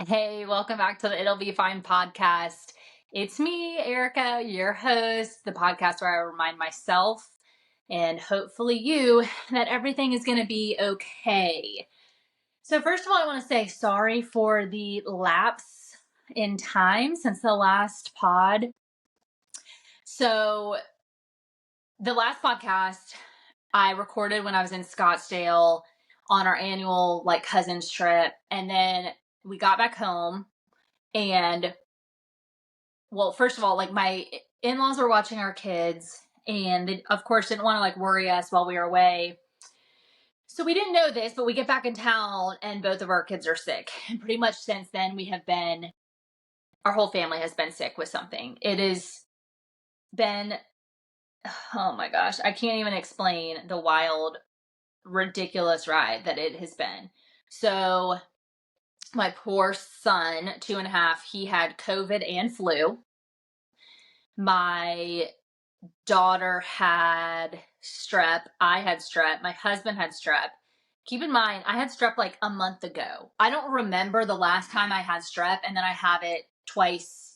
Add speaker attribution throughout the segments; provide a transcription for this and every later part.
Speaker 1: Hey, welcome back to the It'll Be Fine podcast. It's me, Erica, your host, the podcast where I remind myself and hopefully you that everything is going to be okay. So, first of all, I want to say sorry for the lapse in time since the last pod. So, the last podcast I recorded when I was in Scottsdale on our annual cousins trip, and then we got back home and well, first of all, my in-laws were watching our kids and they, of course, didn't want to worry us while we were away. So we didn't know this, but we get back in town and both of our kids are sick. And pretty much since then, our whole family has been sick with something. It has been, oh my gosh, I can't even explain the wild, ridiculous ride that it has been. So my poor son, 2.5, he had COVID and flu. My daughter had strep. I had strep. My husband had strep. Keep in mind, I had strep a month ago. I don't remember the last time I had strep, and then I have it twice,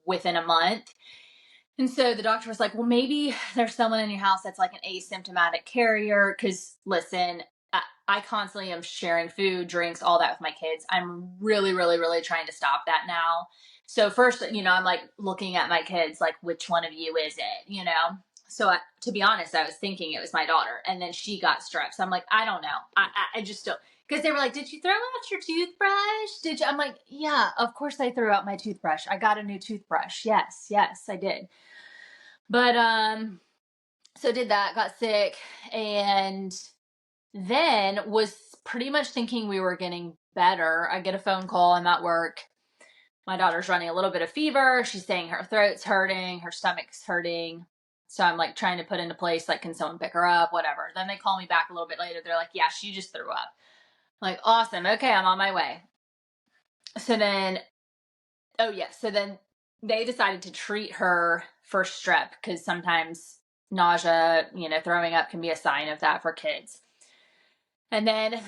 Speaker 1: within a month. And so the doctor was like, well, maybe there's someone in your house that's an asymptomatic carrier. Because listen, I constantly am sharing food, drinks, all that with my kids. I'm really, really, really trying to stop that now. So first, I'm looking at my kids, which one of you is it, So to be honest, I was thinking it was my daughter, and then she got strep. So I'm like, I don't know. I just don't. Because they were like, did you throw out your toothbrush? Did you? I'm like, yeah, of course I threw out my toothbrush. I got a new toothbrush. Yes, I did. But so did that, got sick, and then was pretty much thinking we were getting better. I get a phone call. I'm at work. My daughter's running a little bit of fever. She's saying her throat's hurting, her stomach's hurting. So I'm trying to put into place, can someone pick her up, whatever. Then they call me back a little bit later. They're like, yeah, she just threw up. I'm like, awesome. Okay, I'm on my way. So then, oh yeah, so then they decided to treat her for strep because sometimes nausea, throwing up can be a sign of that for kids. And then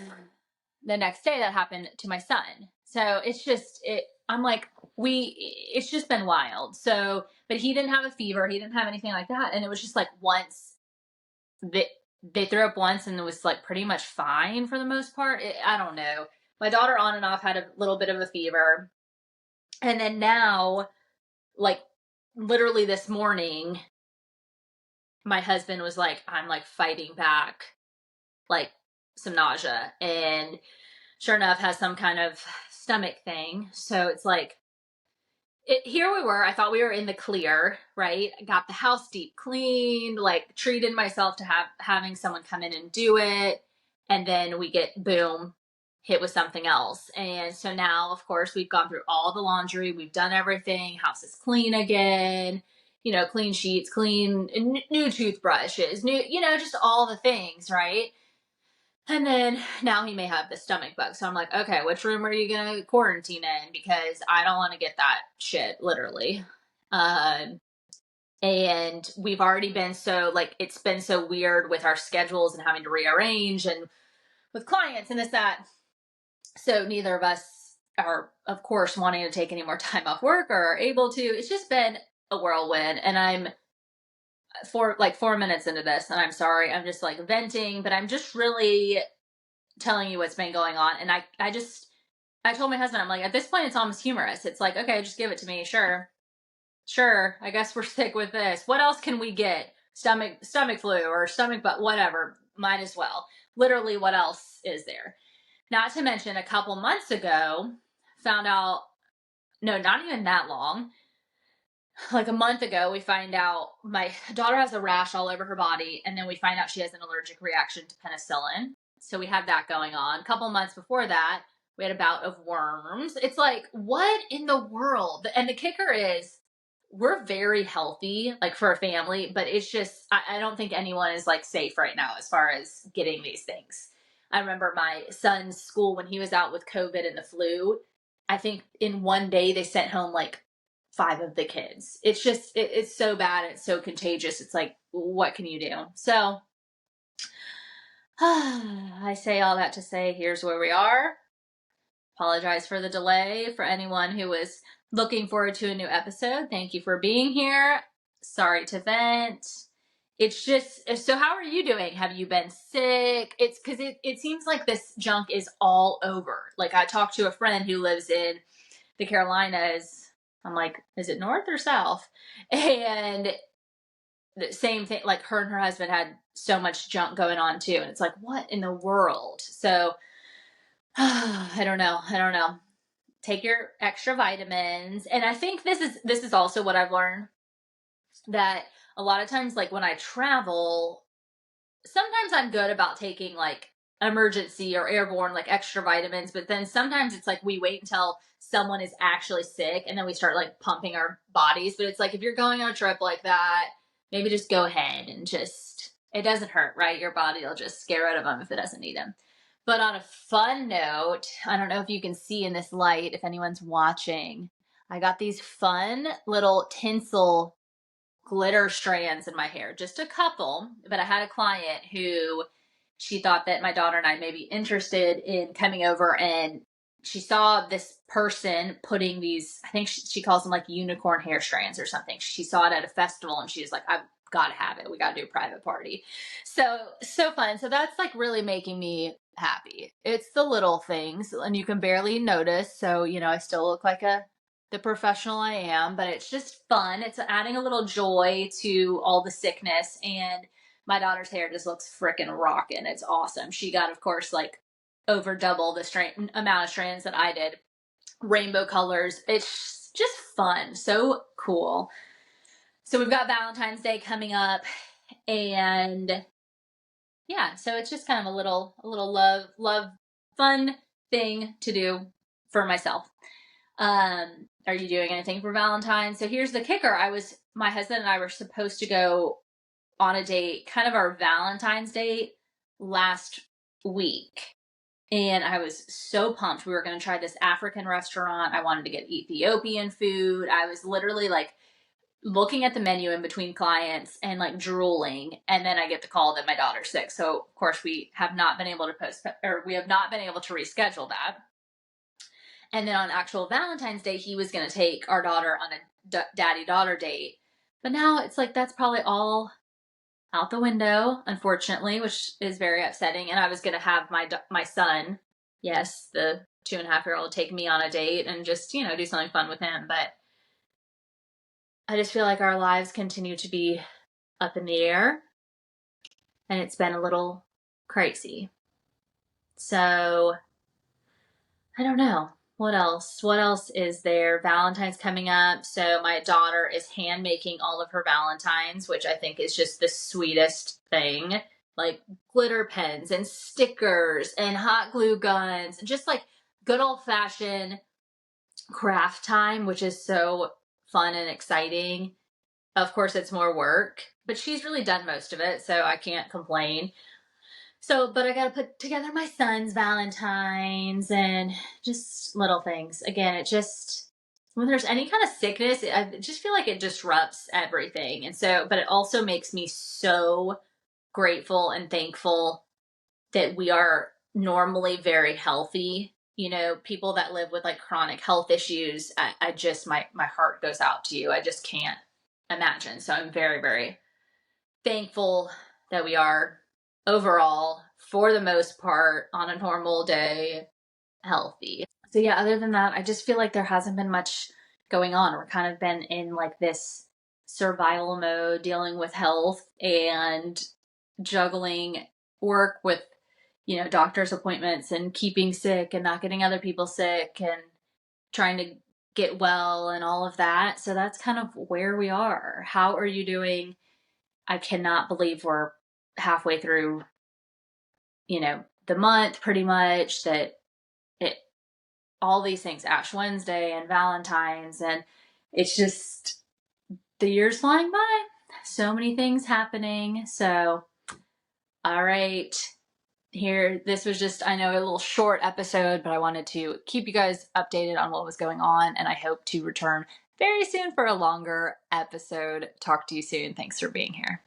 Speaker 1: the next day that happened to my son. So it's just, I'm like, it's just been wild. So, but he didn't have a fever. He didn't have anything like that. And it was just once they threw up once and it was pretty much fine for the most part. I don't know. My daughter on and off had a little bit of a fever. And then now, literally this morning, my husband was like, I'm fighting back some nausea, and sure enough has some kind of stomach thing. So it's here we were. I thought we were in the clear, right? Got the house deep cleaned, treated myself to having someone come in and do it. And then we get boom, hit with something else. And so now, of course, we've gone through all the laundry. We've done everything. House is clean again, clean sheets, clean, new toothbrushes, new, just all the things, right? And then now he may have the stomach bug. So I'm like, okay, which room are you going to quarantine in? Because I don't want to get that shit, literally. And we've already been it's been so weird with our schedules and having to rearrange and with clients and this, that. So neither of us are, of course, wanting to take any more time off work or are able to. It's just been a whirlwind. And I'm 4 minutes into this, and I'm sorry, I'm just venting, but I'm just really telling you what's been going on. And I told my husband, I'm like, at this point, it's almost humorous. It's like, okay, just give it to me. Sure. I guess we're sick with this. What else can we get? Stomach flu or stomach, but whatever. Might as well. Literally, what else is there? Not to mention, a couple months ago, found out, no, not even that long. A month ago, we find out my daughter has a rash all over her body, and then we find out she has an allergic reaction to penicillin. So we had that going on. A couple months before that, we had a bout of worms. It's what in the world? And the kicker is, we're very healthy, for a family, but it's just, I don't think anyone is safe right now as far as getting these things. I remember my son's school when he was out with COVID and the flu. I think in one day they sent home 5 of the kids. It's just, it's so bad. It's so contagious. It's what can you do? So I say all that to say, here's where we are. Apologize for the delay. For anyone who was looking forward to a new episode, thank you for being here. Sorry to vent. It's just, so how are you doing? Have you been sick? It's because it seems like this junk is all over. Like, I talked to a friend who lives in the Carolinas. I'm like, is it north or south? And the same thing, like her and her husband had so much junk going on too. And it's like, what in the world? So I don't know. Take your extra vitamins. And I think this is also what I've learned, that a lot of times, like when I travel, sometimes I'm good about taking like emergency or airborne like extra vitamins, but then sometimes it's like we wait until someone is actually sick and then we start like pumping our bodies. But it's like, if you're going on a trip like that, maybe just go ahead and just, it doesn't hurt, right? Your body will just get rid of them if it doesn't need them. But on a fun note, I don't know if you can see in this light, if anyone's watching, I got these fun little tinsel glitter strands in my hair, just a couple. But I had a client who, she thought that my daughter and I may be interested in coming over, and she saw this person putting these, I think she calls them like unicorn hair strands or something. She saw it at a festival and she was like, I've got to have it. We got to do a private party. So fun. So that's like really making me happy. It's the little things, and you can barely notice. So, I still look like the professional I am, but it's just fun. It's adding a little joy to all the sickness, and my daughter's hair just looks freaking rockin'. It's awesome. She got, of course, like over double the amount of strands that I did. Rainbow colors. It's just fun. So cool. So we've got Valentine's Day coming up, and yeah, so it's just kind of a little love fun thing to do for myself. Are you doing anything for Valentine's? So here's the kicker. My husband and I were supposed to go on a date, kind of our Valentine's date, last week. And I was so pumped. We were going to try this African restaurant. I wanted to get Ethiopian food. I was literally like looking at the menu in between clients and like drooling. And then I get the call that my daughter's sick. So of course we have not been able to reschedule that. And then on actual Valentine's Day, he was going to take our daughter on a daddy-daughter date. But now it's like that's probably all out the window, unfortunately, which is very upsetting. And I was going to have my son, yes, the 2.5-year-old, take me on a date and just, do something fun with him. But I just feel like our lives continue to be up in the air, and it's been a little crazy. So I don't know. What else? What else is there? Valentine's coming up. So my daughter is hand making all of her Valentines, which I think is just the sweetest thing. Like glitter pens and stickers and hot glue guns and just like good old fashioned craft time, which is so fun and exciting. Of course, it's more work, but she's really done most of it, so I can't complain. So, but I got to put together my son's Valentine's and just little things. Again, it just, when there's any kind of sickness, I just feel like it disrupts everything. And so, but it also makes me so grateful and thankful that we are normally very healthy. People that live with like chronic health issues, I just, my heart goes out to you. I just can't imagine. So I'm very, very thankful that we are overall, for the most part, on a normal day, healthy. So yeah, other than that, I just feel like there hasn't been much going on. We're kind of been in like this survival mode, dealing with health and juggling work with, doctor's appointments and keeping sick and not getting other people sick and trying to get well and all of that. So that's kind of where we are. How are you doing? I cannot believe we're halfway through, the month pretty much, that all these things, Ash Wednesday and Valentine's, and it's just, the year's flying by. So many things happening. So, all right. Here, this was just, I know, a little short episode, but I wanted to keep you guys updated on what was going on, and I hope to return very soon for a longer episode. Talk to you soon. Thanks for being here.